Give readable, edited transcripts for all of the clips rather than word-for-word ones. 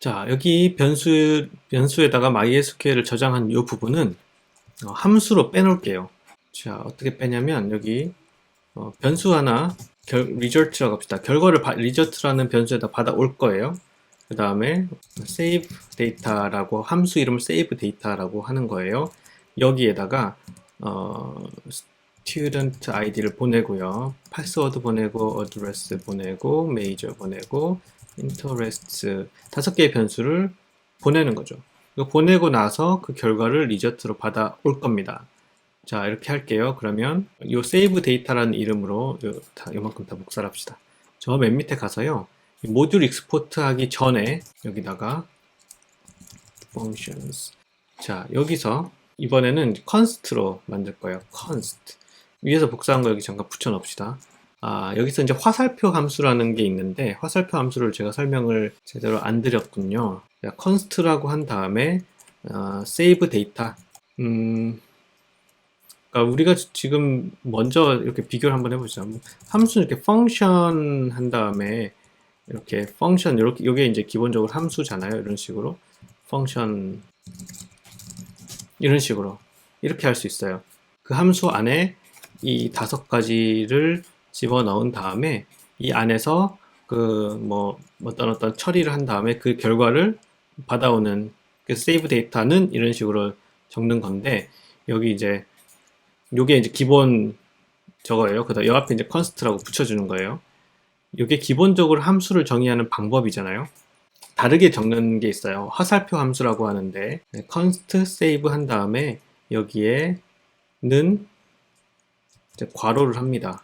자, 여기 변수에다가 MySQL을 저장한 이 부분은 함수로 빼놓을게요. 자, 어떻게 빼냐면 여기 변수 하나 result라고 합시다. 결과를 result라는 변수에다 받아올 거예요. 그 다음에 save data라고 함수 이름을 save data라고 하는 거예요. 여기에다가 student id를 보내고요. 패스워드 보내고 address 보내고 major 보내고 interest 5개의 변수를 보내는 거죠. 이거 보내고 나서 그 결과를 리저트로 받아올 겁니다. 자, 이렇게 할게요. 그러면 이 save data라는 이름으로 요만큼 다 복사합시다. 저 맨 밑에 가서요. 모듈 익스포트 하기 전에 여기다가 functions. 자, 여기서 이번에는 const로 만들 거예요. const. 위에서 복사한 거 여기 잠깐 붙여 넣읍시다. 여기서 이제 화살표 함수라는 게 있는데 화살표 함수를 제가 설명을 제대로 안 드렸군요. 자, const라고 한 다음에 save data. 그러니까 우리가 지금 먼저 이렇게 비교를 한번 해보자. 함수는 이렇게 function 한 다음에 이렇게 function 이렇게 이게 이제 기본적으로 함수잖아요. 이런 식으로 function 이런 식으로 이렇게 할 수 있어요. 그 함수 안에 이 5가지를 집어넣은 다음에 이 안에서 어떤 처리를 한 다음에 그 결과를 받아오는 그래서 save data는 이런 식으로 적는 건데 여기 이제 요게 이제 기본 저거예요. 그다음 요 앞에 이제 const라고 붙여주는 거예요. 요게 기본적으로 함수를 정의하는 방법이잖아요. 다르게 적는 게 있어요. 화살표 함수라고 하는데 const save 한 다음에 여기에는 이제 괄호를 합니다.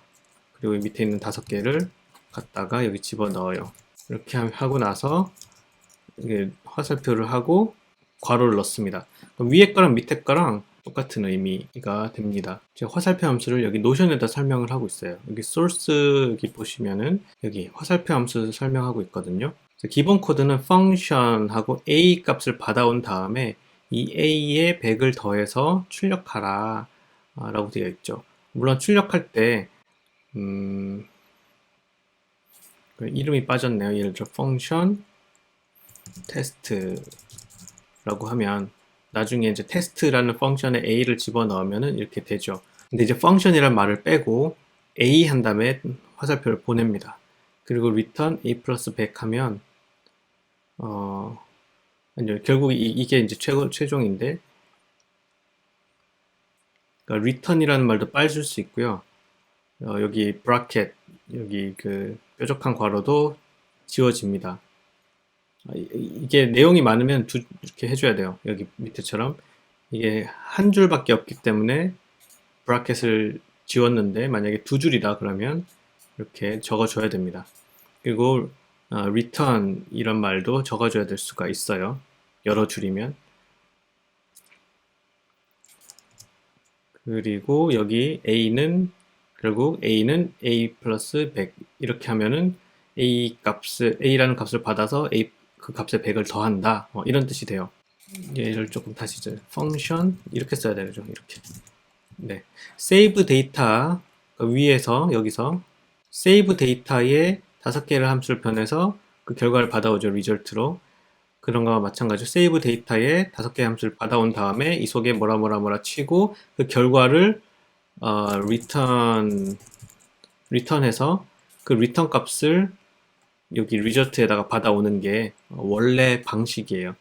그리고 밑에 있는 5개를 갖다가 여기 집어넣어요. 이렇게 하고 나서 이게 화살표를 하고 괄호를 넣습니다. 그럼 위에 거랑 밑에 거랑 똑같은 의미가 됩니다. 제가 화살표 함수를 여기 노션에다 설명을 하고 있어요. 여기 source 여기 보시면은 여기 화살표 함수 설명하고 있거든요. 기본 코드는 function하고 a 값을 받아온 다음에 이 a에 100을 더해서 출력하라 라고 되어 있죠. 물론 출력할 때 이름이 빠졌네요. 예를 들어 function test라고 하면 나중에 이제 test라는 펑션에 a를 집어넣으면은 이렇게 되죠. 근데 이제 function이란 말을 빼고 a 한 다음에 화살표를 보냅니다. 그리고 return a 플러스 100 하면 아니요, 결국 이게 이제 최종인데 그러니까 return이라는 말도 빨줄 수 있고요. 여기 bracket 여기 그 뾰족한 괄호도 지워집니다. 이게 내용이 많으면 이렇게 해줘야 돼요. 여기 밑에처럼 이게 한 줄밖에 없기 때문에 브라켓을 지웠는데 만약에 2줄이다 그러면 이렇게 적어줘야 됩니다. 그리고 return 이런 말도 적어줘야 될 수가 있어요. 여러 줄이면. 그리고 여기 a는 결국 a는 a 플러스 100 이렇게 하면은 a라는 값을 받아서 그 값에 100을 더한다. 이런 뜻이 돼요. 얘를 조금 다시 function 이렇게 써야 되죠. 이렇게. 네. save data 위에서 여기서 save data에 5개의 함수를 변해서 그 결과를 받아오죠. result로. 그런 거와 마찬가지로 save data에 5개의 함수를 받아온 다음에 이 속에 뭐라 치고 그 결과를 return해서 그 return 값을 여기 result에다가 받아오는 게 원래 방식이에요.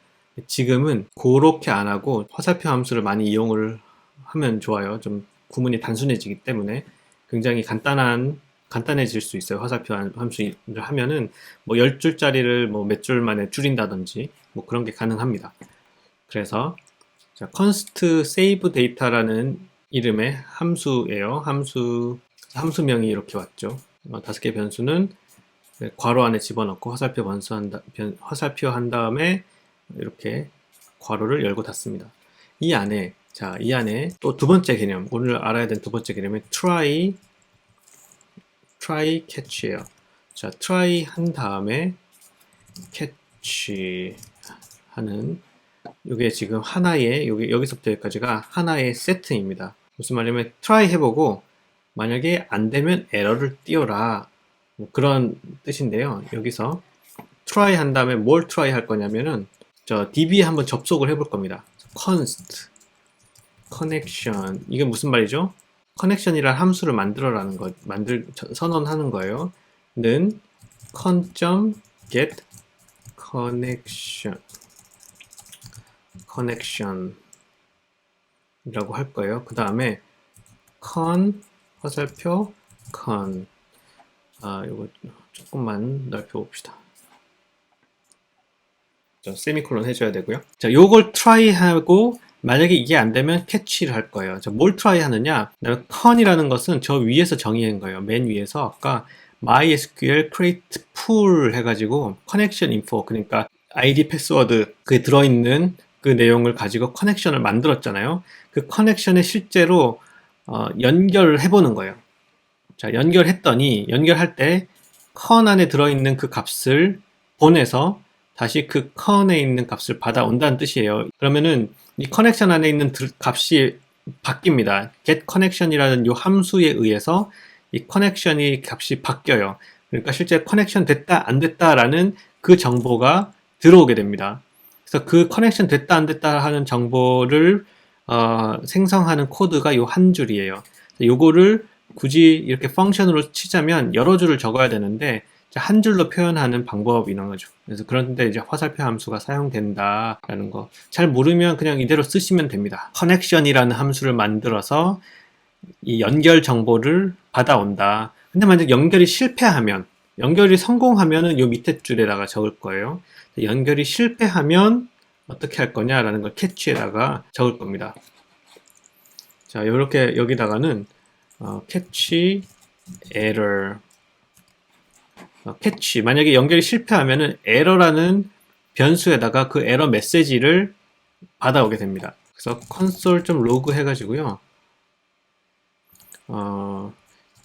지금은 그렇게 안 하고 화살표 함수를 많이 이용을 하면 좋아요. 좀 구문이 단순해지기 때문에 굉장히 간단해질 수 있어요. 화살표 함수를 하면은 뭐 10줄짜리를 뭐 몇 줄 만에 줄인다든지 뭐 그런 게 가능합니다. 그래서 자, const save data라는 이름의 함수예요. 함수명이 이렇게 왔죠. 5개 변수는 괄호 안에 집어넣고 화살표 한 다음에 이렇게 괄호를 열고 닫습니다. 이 안에 또 2번째 개념, 오늘 알아야 되는 2번째 개념은 try catch예요. 자, try 한 다음에 catch 하는 이게 지금 하나의 여기서부터 여기까지가 하나의 세트입니다. 무슨 말이냐면 try 해보고 만약에 안 되면 에러를 띄워라 뭐 그런 뜻인데요. 여기서 try 한 다음에 뭘 try 할 거냐면은 저 DB에 한번 접속을 해볼 겁니다. const connection 이게 무슨 말이죠? connection이란 함수를 만들어라는 거 선언하는 거예요. 는 con.get connection 이라고 할 거예요. 그 다음에 con 화살표 con 이거 조금만 넓혀 봅시다. 세미콜론 해줘야 되고요. 자, 요걸 try 하고 만약에 이게 안 되면 캐치를 할 거예요. 자, 뭘 try 하느냐? con이라는 것은 저 위에서 정의한 거예요. 맨 위에서 아까 MySQL create pool 해가지고 connection info 그러니까 ID 패스워드 그 들어있는 그 내용을 가지고 커넥션을 만들었잖아요. 그 커넥션에 실제로 연결을 해보는 거예요. 자, 연결할 때 con 안에 들어있는 그 값을 보내서 다시 그 con에 있는 값을 받아온다는 뜻이에요. 그러면은 이 커넥션 안에 있는 값이 바뀝니다. get connection이라는 이 함수에 의해서 이 커넥션이 값이 바뀌어요. 그러니까 실제 커넥션 됐다 안 됐다라는 그 정보가 들어오게 됩니다. 그래서 그 커넥션 됐다 안 됐다 하는 정보를 생성하는 코드가 요 한 줄이에요. 요거를 굳이 이렇게 펑션으로 치자면 여러 줄을 적어야 되는데 한 줄로 표현하는 방법이 있는 거죠. 그래서 그런데 이제 화살표 함수가 사용된다라는 거 잘 모르면 그냥 이대로 쓰시면 됩니다. 커넥션이라는 함수를 만들어서 이 연결 정보를 받아온다. 근데 만약 연결이 실패하면 연결이 성공하면은 요 밑에 줄에다가 적을 거예요. 연결이 실패하면 어떻게 할 거냐라는 걸 캐치에다가 적을 겁니다. 자, 이렇게 여기다가는 캐치 에러 캐치 만약에 연결이 실패하면은 에러라는 변수에다가 그 에러 메시지를 받아오게 됩니다. 그래서 console.log 해가지고요.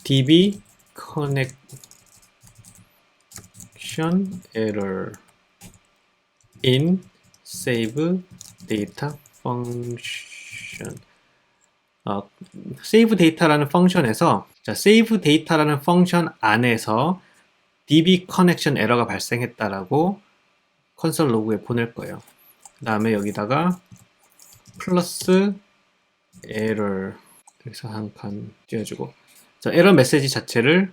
db connection error in save data function save data라는 펑션에서 자, save data라는 펑션 안에서 db connection 에러가 발생했다라고 콘솔 로그에 보낼 거예요. 그 다음에 여기다가 플러스 에러 그래서 한 칸 띄워주고 에러 메시지 자체를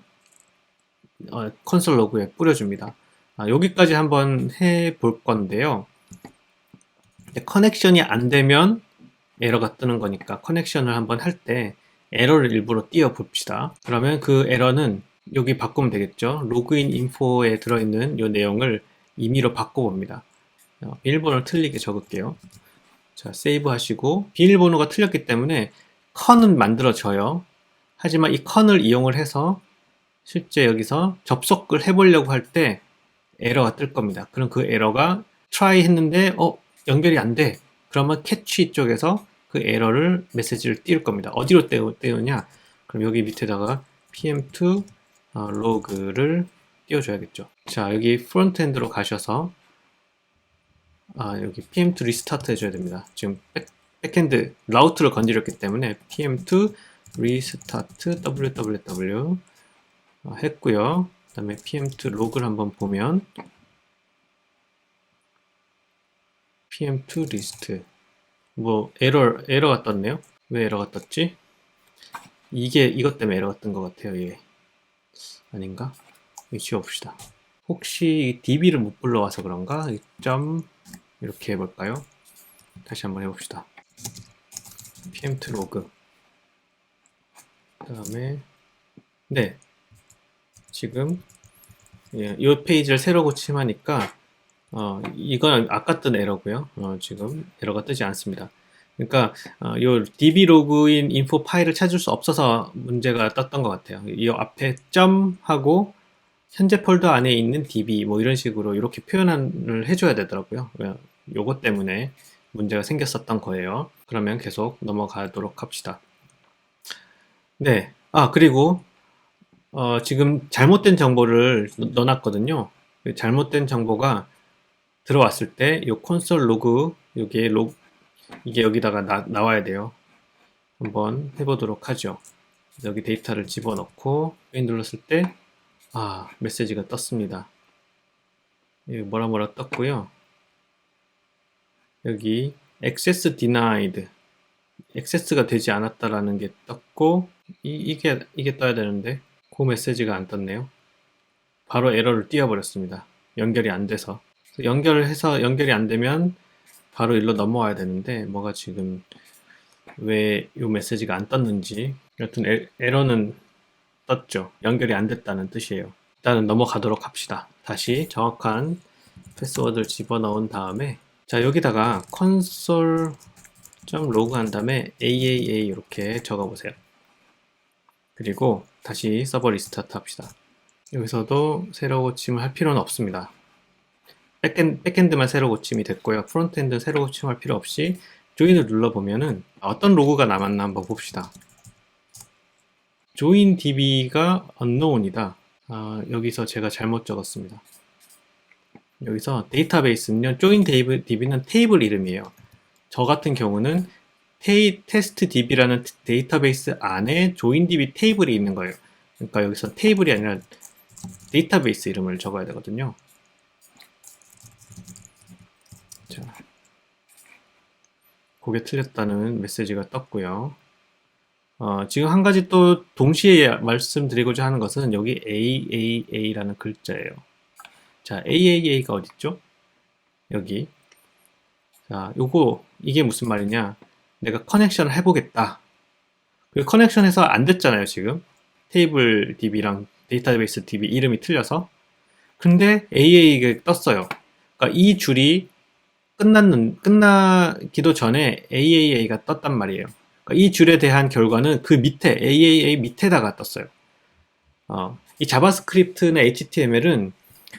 콘솔 로그에 뿌려줍니다. 여기까지 한번 해볼 건데요. 커넥션이 안 되면 에러가 뜨는 거니까 커넥션을 한번 할 때 에러를 일부러 띄워 봅시다. 그러면 그 에러는 여기 바꾸면 되겠죠. 로그인 인포에 들어있는 이 내용을 임의로 바꿔봅니다. 비밀번호를 틀리게 적을게요. 자, 세이브 하시고 비밀번호가 틀렸기 때문에 con은 만들어져요. 하지만 이 con을 이용을 해서 실제 여기서 접속을 해보려고 할 때 에러가 뜰 겁니다. 그럼 그 에러가 try 했는데 연결이 안 돼. 그러면 캐치 쪽에서 그 에러를 메시지를 띄울 겁니다. 어디로 띄우냐? 그럼 여기 밑에다가 pm2 로그를 띄워줘야겠죠. 자, 여기 프론트엔드로 가셔서 여기 pm2 리스타트 해줘야 됩니다. 지금 백엔드 라우트를 건드렸기 때문에 pm2 리스타트 www 했고요. 그 다음에 pm2 로그를 한번 보면 pm2 리스트 뭐 에러가 떴네요. 왜 에러가 떴지? 이것 때문에 에러가 뜬 것 같아요. 얘 아닌가? 이거 지워봅시다. 혹시 db를 못 불러와서 그런가? 점 이렇게 해볼까요? 다시 한번 해봅시다. pm2 로그 그 다음에 네 지금 이 페이지를 새로 고침하니까 이건 아까 뜬 에러고요. 지금 에러가 뜨지 않습니다. 그러니까 요 db 로그인 인포 파일을 찾을 수 없어서 문제가 떴던 것 같아요. 이 앞에 점 하고 현재 폴더 안에 있는 db 뭐 이런 식으로 이렇게 표현을 해줘야 되더라고요. 요것 때문에 문제가 생겼었던 거예요. 그러면 계속 넘어가도록 합시다. 네. 그리고 지금 잘못된 정보를 넣어놨거든요. 잘못된 정보가 들어왔을 때 이 콘솔 로그 이게 여기다가 나와야 돼요. 한번 해보도록 하죠. 여기 데이터를 집어넣고 눌렀을 때 메시지가 떴습니다. 여기 뭐라 떴고요. 여기 access denied, 액세스가 되지 않았다라는 게 떴고, 이게 떠야 되는데 그 메시지가 안 떴네요. 바로 에러를 띄워버렸습니다. 연결이 안 돼서. 연결이 안 되면 바로 일로 넘어와야 되는데 뭐가 지금 왜 이 메시지가 안 떴는지. 여튼 에러는 떴죠. 연결이 안 됐다는 뜻이에요. 일단은 넘어가도록 합시다. 다시 정확한 패스워드를 집어넣은 다음에, 자, 여기다가 console.log 한 다음에 aaa 이렇게 적어보세요. 그리고 다시 서버 리스타트 합시다. 여기서도 새로 고침을 할 필요는 없습니다. 백엔드만 새로 고침이 됐고요. 프론트엔드는 새로 고침할 필요 없이 조인을 눌러보면은 어떤 로그가 남았나 한번 봅시다. join db가 unknown이다. 여기서 제가 잘못 적었습니다. 여기서 데이터베이스는요, join db는 테이블 이름이에요. 저 같은 경우는 테스트 db라는 데이터베이스 안에 join db 테이블이 있는 거예요. 그러니까 여기서 테이블이 아니라 데이터베이스 이름을 적어야 되거든요. 자, 그게 틀렸다는 메시지가 떴고요. 지금 한 가지 또 동시에 말씀드리고자 하는 것은 여기 AAA라는 글자예요. 자, AAA가 어딨죠? 여기. 자, 이게 무슨 말이냐? 내가 커넥션을 해보겠다. 그 커넥션해서 안 됐잖아요, 지금. 테이블 DB랑 데이터베이스 DB 이름이 틀려서. 근데 AAA가 떴어요. 그러니까 이 줄이 끝나기도 전에 AAA가 떴단 말이에요. 그러니까 이 줄에 대한 결과는 그 밑에 AAA 밑에다가 떴어요. 이 자바스크립트나 HTML은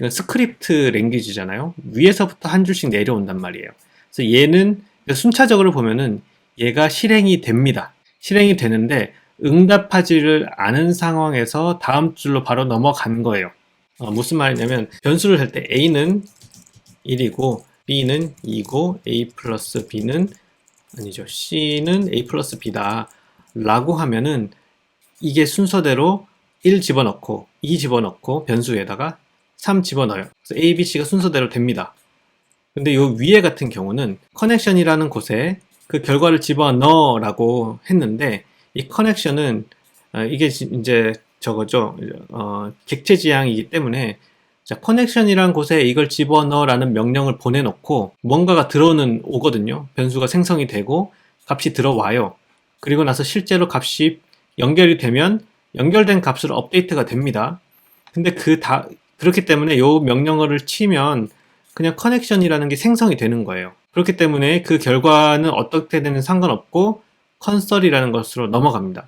스크립트 랭귀지잖아요. 위에서부터 한 줄씩 내려온단 말이에요. 그래서 얘는 순차적으로 보면은 얘가 실행이 됩니다. 실행이 되는데 응답하지를 않은 상황에서 다음 줄로 바로 넘어간 거예요. 무슨 말이냐면 변수를 할 때 A는 1이고 B는 2고 A 플러스 B는 아니죠. C는 A 플러스 B다 라고 하면은 이게 순서대로 1 집어넣고 2 집어넣고 변수에다가 3 집어넣어요. 그래서 A, B, C가 순서대로 됩니다. 근데 요 위에 같은 경우는 커넥션이라는 곳에 그 결과를 집어넣어 라고 했는데, 이 커넥션은 이게 이제 저거죠. 객체 지향이기 때문에, 자, 커넥션이라는 곳에 이걸 집어넣어 라는 명령을 보내놓고 뭔가가 오거든요. 변수가 생성이 되고 값이 들어와요. 그리고 나서 실제로 값이 연결이 되면 연결된 값으로 업데이트가 됩니다. 근데 그렇기 때문에 이 명령어를 치면 그냥 커넥션이라는 게 생성이 되는 거예요. 그렇기 때문에 그 결과는 어떻게 되는 상관없고 컨설이라는 것으로 넘어갑니다.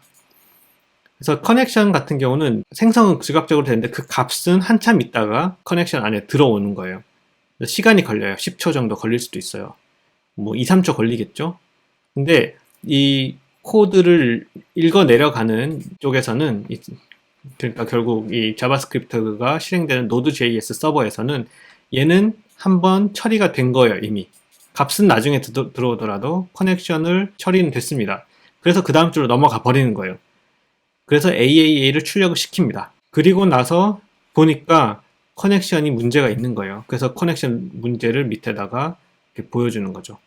그래서 커넥션 같은 경우는 생성은 즉각적으로 되는데 그 값은 한참 있다가 커넥션 안에 들어오는 거예요. 시간이 걸려요. 10초 정도 걸릴 수도 있어요. 뭐 2, 3초 걸리겠죠? 근데 이 코드를 읽어 내려가는 쪽에서는, 그러니까 결국 이 자바스크립트가 실행되는 Node.js 서버에서는 얘는 한번 처리가 된 거예요, 이미. 값은 나중에 들어오더라도 커넥션을 처리는 됐습니다. 그래서 그 다음 줄로 넘어가 버리는 거예요. 그래서 AAA를 출력을 시킵니다. 그리고 나서 보니까 커넥션이 문제가 있는 거예요. 그래서 커넥션 문제를 밑에다가 이렇게 보여주는 거죠.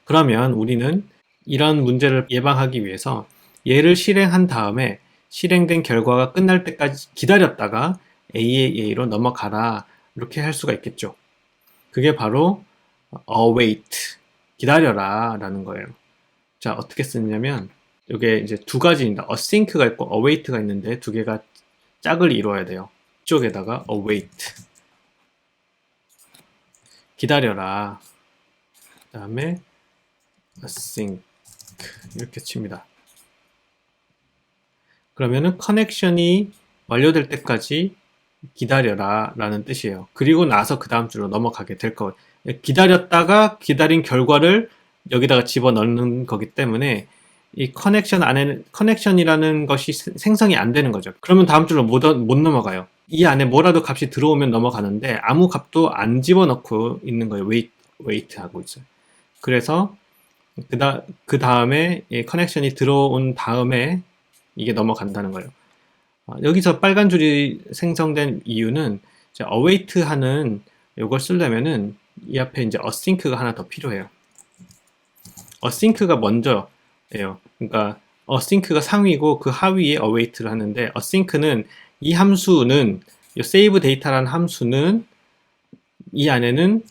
그러면 우리는 이런 문제를 예방하기 위해서 얘를 실행한 다음에 실행된 결과가 끝날 때까지 기다렸다가 AAA로 넘어가라, 이렇게 할 수가 있겠죠. 그게 바로 await, 기다려라 라는 거예요. 자, 어떻게 쓰냐면 이게 이제 두 가지입니다. async가 있고 await가 있는데 두 개가 짝을 이루어야 돼요. 이쪽에다가 await, 기다려라, 그 다음에 async 이렇게 칩니다. 그러면은 커넥션이 완료될 때까지 기다려라 라는 뜻이에요. 그리고 나서 그 다음 줄로 넘어가게 될 거예요. 기다렸다가 기다린 결과를 여기다가 집어넣는 거기 때문에 이 커넥션 안에는 커넥션이라는 것이 생성이 안 되는 거죠. 그러면 다음 줄로 못 넘어가요. 이 안에 뭐라도 값이 들어오면 넘어가는데 아무 값도 안 집어넣고 있는 거예요. wait 하고 있어요. 그래서 그 다음에 커넥션이 들어온 다음에 이게 넘어간다는 거예요. 여기서 빨간 줄이 생성된 이유는 자, await 하는 요걸 쓰려면은 이 앞에 이제 async가 하나 더 필요해요. async가 먼저예요. 그러니까 async가 상위고 그 하위에 await를 하는데 async는 이 함수는 이 save data라는 함수는 이 안에는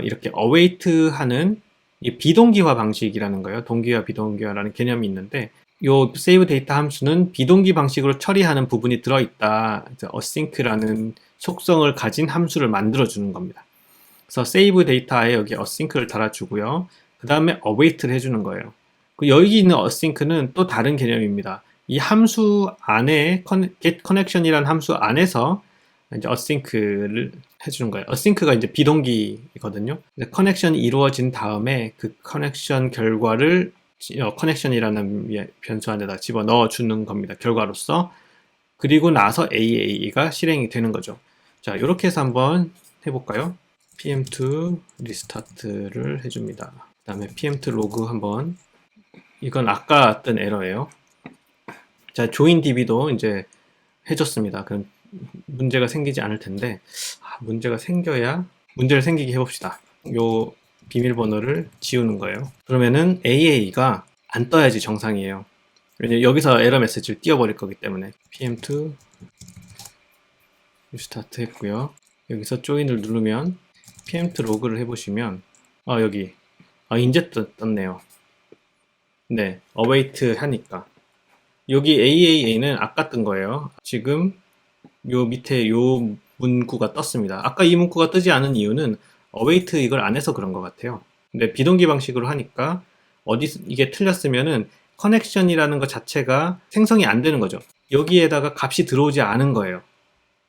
이렇게 await 하는 이 비동기화 방식이라는 거예요. 동기화, 비동기화라는 개념이 있는데 요 save data 함수는 비동기 방식으로 처리하는 부분이 들어있다. async라는 속성을 가진 함수를 만들어주는 겁니다. 그래서 save data에 여기 async를 달아주고요. 그 다음에 await를 해주는 거예요. 여기 있는 async는 또 다른 개념입니다. 이 함수 안에 get connection이라는 함수 안에서 이제 async를 해주는 거예요. async가 이제 비동기거든요. 커넥션이 이루어진 다음에 그 커넥션 결과를 connection이라는 변수 안에다 집어 넣어 주는 겁니다. 결과로서. 그리고 나서 AA가 실행이 되는 거죠. 자, 이렇게 해서 한번 해볼까요? pm2 리스타트를 해줍니다. 그 다음에 pm2 로그 한번, 이건 아까 뜬 에러예요. 자, join db도 이제 해줬습니다. 그럼 문제가 생기지 않을 텐데, 문제가 생겨야 문제를 생기게 해봅시다. 요 비밀번호를 지우는 거예요. 그러면은 AA가 안 떠야지 정상이에요. 왜냐면 여기서 에러 메시지를 띄워버릴 거기 때문에. pm2 리스타트 했고요. 여기서 join을 누르면 pm2 로그를 해보시면 여기 이제 떴네요. 네, await 하니까 여기 AAA는 아까 뜬 거예요. 지금 요 밑에 요 문구가 떴습니다. 아까 이 문구가 뜨지 않은 이유는 await 이걸 안 해서 그런 것 같아요. 근데 비동기 방식으로 하니까 이게 틀렸으면은 커넥션이라는 것 자체가 생성이 안 되는 거죠. 여기에다가 값이 들어오지 않은 거예요.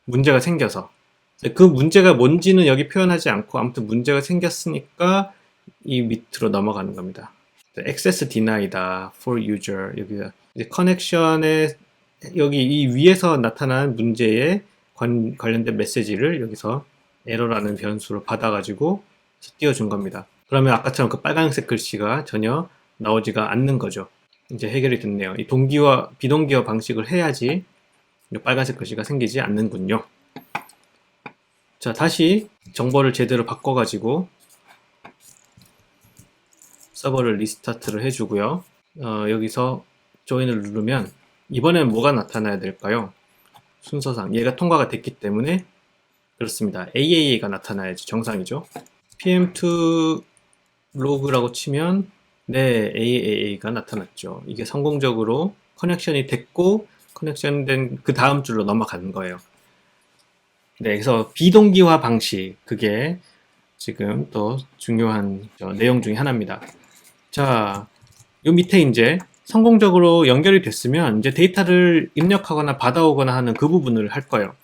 문제가 생겨서. 그 문제가 뭔지는 여기 표현하지 않고 아무튼 문제가 생겼으니까 이 밑으로 넘어가는 겁니다. access denied다 for user. 여기가 이제 커넥션에 여기 이 위에서 나타난 문제에 관련된 메시지를 여기서 에러라는 변수로 받아가지고 띄워준 겁니다. 그러면 아까처럼 그 빨간색 글씨가 전혀 나오지가 않는 거죠. 이제 해결이 됐네요. 이 동기화, 비동기화 방식을 해야지 빨간색 글씨가 생기지 않는군요. 자, 다시 정보를 제대로 바꿔가지고 서버를 리스타트를 해주고요. 여기서 join을 누르면 이번엔 뭐가 나타나야 될까요? 순서상 얘가 통과가 됐기 때문에 그렇습니다. AAA가 나타나야지 정상이죠. pm2 로그라고 치면 네, AAA가 나타났죠. 이게 성공적으로 커넥션이 됐고 커넥션된 그 다음 줄로 넘어가는 거예요. 네, 그래서 비동기화 방식, 그게 지금 또 중요한 내용 중에 하나입니다. 자, 요 밑에 이제 성공적으로 연결이 됐으면 이제 데이터를 입력하거나 받아오거나 하는 그 부분을 할 거예요.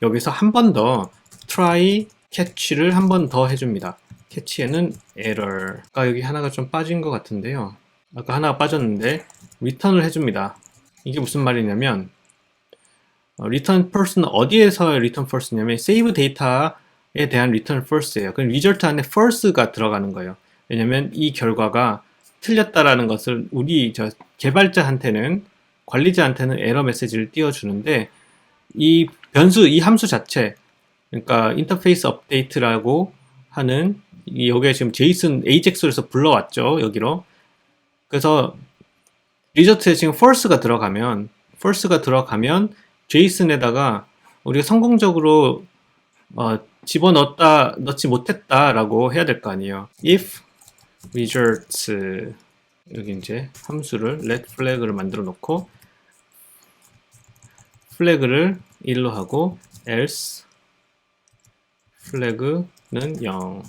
여기서 한 번 더 try catch를 한 번 더 해줍니다. catch에는 error. 아까 여기 하나가 좀 빠진 것 같은데요. 아까 하나가 빠졌는데 return을 해줍니다. 이게 무슨 말이냐면 return first는 어디에서 return first냐면 save data에 대한 return first예요. 그럼 result 안에 first가 들어가는 거예요. 왜냐면 이 결과가 틀렸다라는 것을 우리 개발자한테는, 관리자한테는 에러 메시지를 띄워주는데 이 변수, 이 함수 자체, 그러니까 인터페이스 업데이트라고 하는 여기에 지금 JSON AJAX에서 불러왔죠. 여기로. 그래서 리저트에 지금 false가 들어가면 JSON에다가 우리가 성공적으로 넣지 못했다라고 해야 될 거 아니에요. if results, 여기 이제 함수를 let flag를 만들어 놓고 flag를 1로 하고 else flag는 0.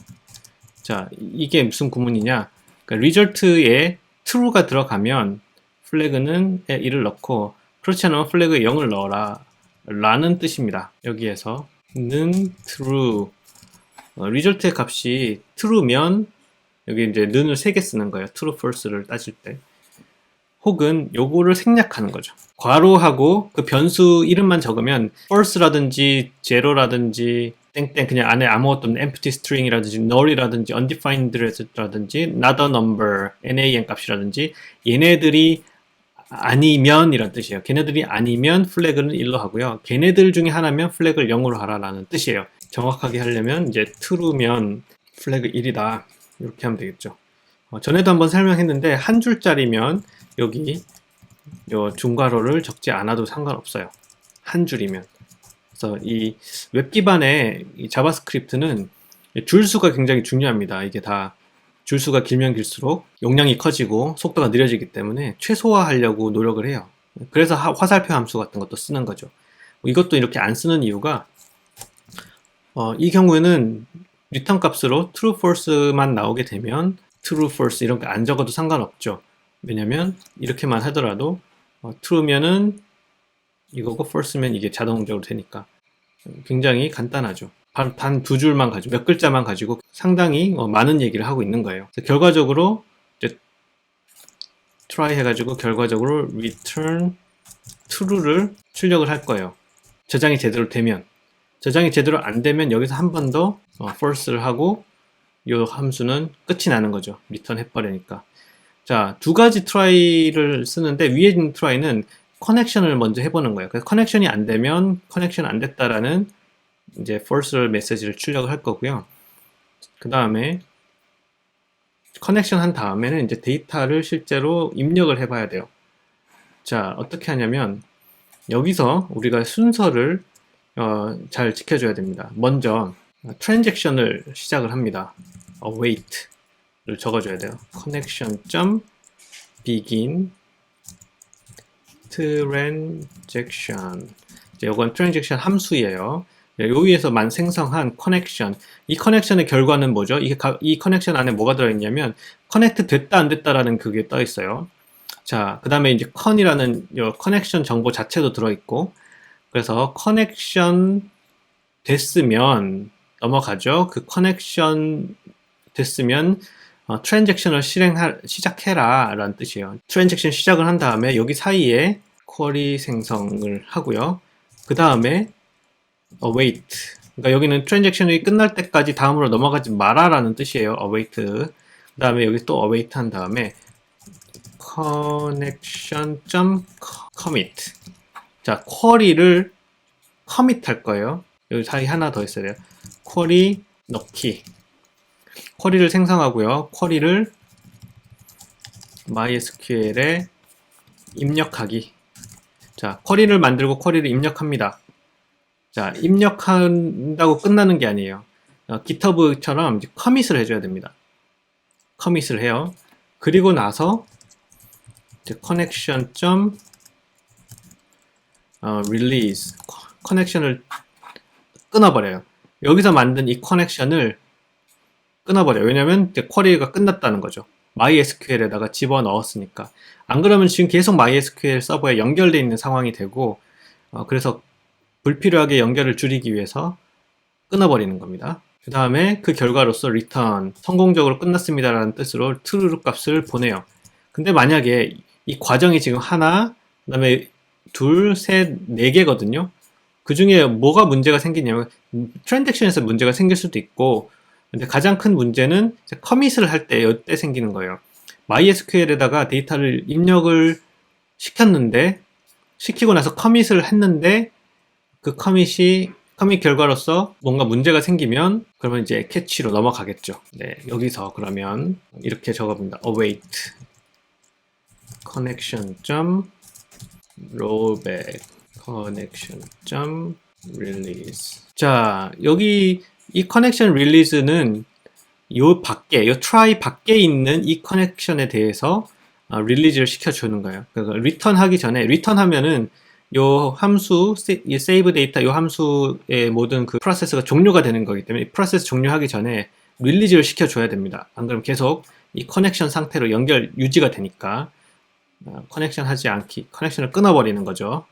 자, 이게 무슨 구문이냐? 그러니까 result에 true가 들어가면 flag는 1을 넣고 그렇지 않으면 flag에 0을 넣어라 라는 뜻입니다. 여기에서 는 true, result의 값이 true면 여기 이제 는을 3개 쓰는 거예요. true, false를 따질 때. 혹은 요거를 생략하는 거죠. 괄호하고 그 변수 이름만 적으면 false라든지 zero라든지 땡땡 그냥 안에 아무것도 없는 empty string이라든지 null이라든지 undefined라든지 not a number, nan 값이라든지 얘네들이 아니면 이란 뜻이에요. 걔네들이 아니면 플래그는 1로 하고요. 걔네들 중에 하나면 플래그를 0으로 하라라는 뜻이에요. 정확하게 하려면 이제 true면 플래그 1이다. 이렇게 하면 되겠죠. 전에도 한번 설명했는데 한 줄짜리면 여기 요 중괄호를 적지 않아도 상관없어요. 한 줄이면. 그래서 이 웹 기반의 이 자바스크립트는 줄수가 굉장히 중요합니다. 이게 다 줄수가 길면 길수록 용량이 커지고 속도가 느려지기 때문에 최소화하려고 노력을 해요. 그래서 화살표 함수 같은 것도 쓰는 거죠. 이것도 이렇게 안 쓰는 이유가 이 경우에는 리턴 값으로 true, false만 나오게 되면 true, false 이런 거 안 적어도 상관없죠. 왜냐면 이렇게만 하더라도 true면은 이거고 false면 이게 자동적으로 되니까 굉장히 간단하죠. 단 두 줄만 가지고 몇 글자만 가지고 상당히 많은 얘기를 하고 있는 거예요. 결과적으로 이제 try 해가지고 결과적으로 return true를 출력을 할 거예요. 저장이 제대로 되면. 저장이 제대로 안 되면 여기서 한 번 더 false를 하고 이 함수는 끝이 나는 거죠. return 해버리니까. 자, 두 가지 try를 쓰는데 위에 있는 try는 커넥션을 먼저 해보는 거예요. 그래서 커넥션이 안 되면 커넥션 안 됐다라는 이제 false 메시지를 출력을 할 거고요. 그 다음에 커넥션 한 다음에는 이제 데이터를 실제로 입력을 해봐야 돼요. 자, 어떻게 하냐면 여기서 우리가 순서를 잘 지켜줘야 됩니다. 먼저 트랜잭션을 시작을 합니다. await를 적어줘야 돼요. connection.begin transaction. 이건 transaction 함수예요. 여기에서만 생성한 커넥션. 이 커넥션의 결과는 뭐죠? 이 커넥션 안에 뭐가 들어있냐면 커넥트 됐다 안 됐다라는 그게 떠 있어요. 자, 그 다음에 이제 con이라는 커넥션 정보 자체도 들어있고, 그래서 커넥션 됐으면 넘어가죠. 그 커넥션 됐으면 트랜잭션을 시작해라 라는 뜻이에요. 트랜잭션 시작을 한 다음에 여기 사이에 쿼리 생성을 하고요. 그 다음에 await. 그러니까 여기는 트랜잭션이 끝날 때까지 다음으로 넘어가지 마라 라는 뜻이에요. await. 그 다음에 여기 또 await 한 다음에 connection.commit. 자, 쿼리를 commit 할 거예요. 여기 사이 하나 더 있어야 돼요. 쿼리 넣기. 쿼리를 생성하고요. 쿼리를 MySQL에 입력하기. 자, 쿼리를 만들고 쿼리를 입력합니다. 자, 입력한다고 끝나는 게 아니에요. GitHub처럼 이제 커밋을 해줘야 됩니다. 커밋을 해요. 그리고 나서 이제 connection. release. 커넥션을 끊어버려요. 여기서 만든 이 커넥션을 끊어버려요. 왜냐면 이제 쿼리가 끝났다는 거죠. MySQL에다가 집어넣었으니까. 안 그러면 지금 계속 MySQL 서버에 연결되어 있는 상황이 되고, 그래서 불필요하게 연결을 줄이기 위해서 끊어버리는 겁니다. 그 다음에 그 결과로서 return, 성공적으로 끝났습니다라는 뜻으로 true 값을 보내요. 근데 만약에 이 과정이 지금 하나, 그 다음에 둘, 셋, 네 개거든요. 그 중에 뭐가 문제가 생기냐면 트랜잭션에서 문제가 생길 수도 있고, 근데 가장 큰 문제는 커밋을 할 때 이때 생기는 거예요. MySQL에다가 데이터를 입력을 시키고 나서 커밋을 했는데 그 커밋 결과로서 뭔가 문제가 생기면 그러면 이제 캐치로 넘어가겠죠. 네, 여기서 그러면 이렇게 적어봅니다. await connection. rollback connection. release. 자, 여기 이 connection release는 요 try 밖에 있는 이 커넥션에 대해서 릴리즈를 시켜주는 거예요. 그러니까 리턴 하기 전에, 리턴 하면은 요 함수, save data 요 함수의 모든 그 프로세스가 종료가 되는 거기 때문에 이 프로세스 종료하기 전에 릴리즈를 시켜줘야 됩니다. 안 그러면 계속 이 커넥션 상태로 유지가 되니까 커넥션 하지 않기, 커넥션을 끊어버리는 거죠.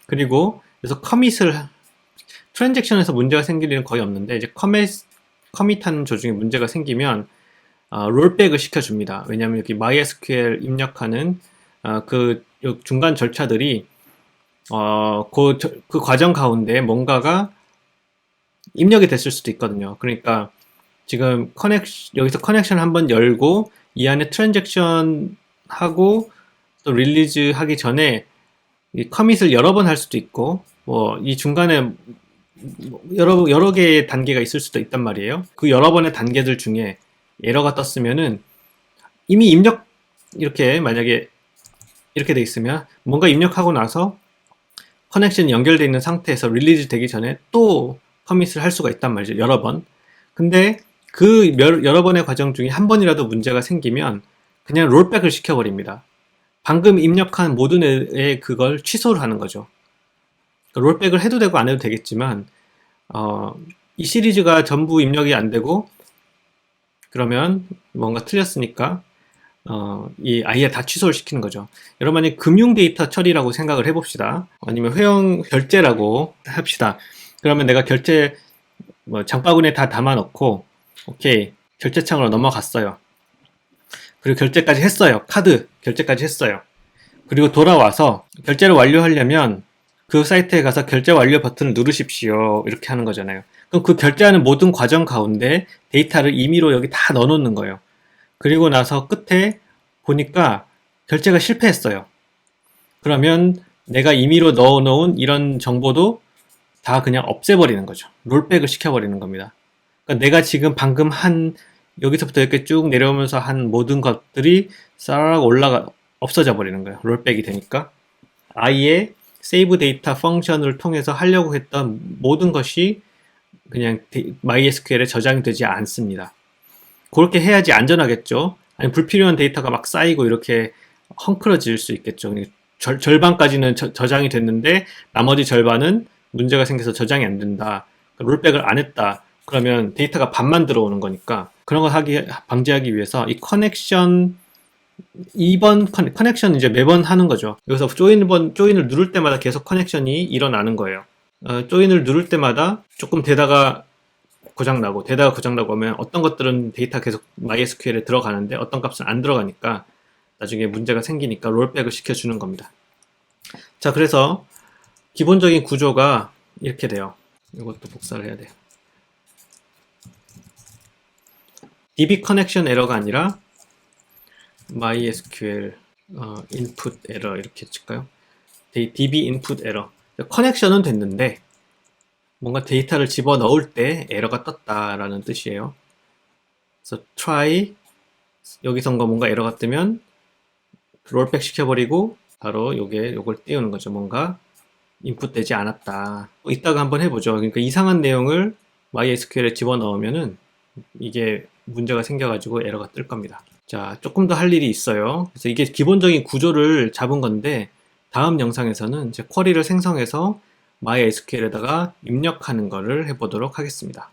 그리고 그래서 트랜잭션에서 문제가 생길 일은 거의 없는데 이제 커밋하는 조중에 문제가 생기면 롤백을 시켜줍니다. 왜냐하면 여기 MySQL 입력하는 그 중간 절차들이 그 과정 가운데 뭔가가 입력이 됐을 수도 있거든요. 그러니까 지금 여기서 커넥션 한번 열고 이 안에 트랜잭션 하고 또 릴리즈 하기 전에 이 커밋을 여러 번 할 수도 있고, 뭐 이 중간에 여러 개의 단계가 있을 수도 있단 말이에요. 그 여러 번의 단계들 중에 에러가 떴으면은 이미 이렇게 만약에 이렇게 돼 있으면 뭔가 입력하고 나서 커넥션이 연결되어 있는 상태에서 릴리즈 되기 전에 또 커밋을 할 수가 있단 말이죠. 여러 번. 근데 그 여러 번의 과정 중에 한 번이라도 문제가 생기면 그냥 롤백을 시켜버립니다. 방금 입력한 모든 애의 그걸 취소를 하는 거죠. 롤백을 해도 되고 안 해도 되겠지만 이 시리즈가 전부 입력이 안 되고 그러면 뭔가 틀렸으니까 이 아예 다 취소를 시키는 거죠. 여러분이 금융 데이터 처리라고 생각을 해봅시다. 아니면 회원 결제라고 합시다. 그러면 내가 결제 장바구니에 다 담아 넣고 오케이 결제창으로 넘어갔어요. 그리고 결제까지 했어요. 카드 결제까지 했어요. 그리고 돌아와서 결제를 완료하려면 그 사이트에 가서 결제 완료 버튼을 누르십시오. 이렇게 하는 거잖아요. 그럼 그 결제하는 모든 과정 가운데 데이터를 임의로 여기 다 넣어놓는 거예요. 그리고 나서 끝에 보니까 결제가 실패했어요. 그러면 내가 임의로 넣어놓은 이런 정보도 다 그냥 없애버리는 거죠. 롤백을 시켜버리는 겁니다. 그러니까 내가 지금 방금 여기서부터 이렇게 쭉 내려오면서 한 모든 것들이 싹 없어져 버리는 거예요. 롤백이 되니까. 아예 세이브 데이터 펑션을 통해서 하려고 했던 모든 것이 그냥 MySQL에 저장이 되지 않습니다. 그렇게 해야지 안전하겠죠. 아니 불필요한 데이터가 막 쌓이고 이렇게 헝클어질 수 있겠죠. 절반까지는 저장이 됐는데 나머지 절반은 문제가 생겨서 저장이 안 된다. 롤백을 안 했다. 그러면 데이터가 반만 들어오는 거니까 그런 거 방지하기 위해서 이 커넥션 2번 커넥션 이제 매번 하는 거죠. 여기서 조인을 누를 때마다 계속 커넥션이 일어나는 거예요. 조인을 누를 때마다 조금 되다가 고장나고 하면 어떤 것들은 데이터 계속 MySQL에 들어가는데 어떤 값은 안 들어가니까 나중에 문제가 생기니까 롤백을 시켜주는 겁니다. 자, 그래서 기본적인 구조가 이렇게 돼요. 이것도 복사를 해야 돼요. DB 커넥션 에러가 아니라 MySQL input error 이렇게 칠까요? DB input error. 커넥션은 됐는데 뭔가 데이터를 집어넣을 때 에러가 떴다라는 뜻이에요. 그래서 try 여기선가 뭔가 에러가 뜨면 롤백 시켜버리고 바로 요걸 띄우는 거죠. 뭔가 인풋되지 않았다. 이따가 한번 해보죠. 그러니까 이상한 내용을 MySQL에 집어넣으면은 이게 문제가 생겨가지고 에러가 뜰 겁니다. 자, 조금 더 할 일이 있어요. 그래서 이게 기본적인 구조를 잡은 건데 다음 영상에서는 이제 쿼리를 생성해서 MySQL에다가 입력하는 거를 해보도록 하겠습니다.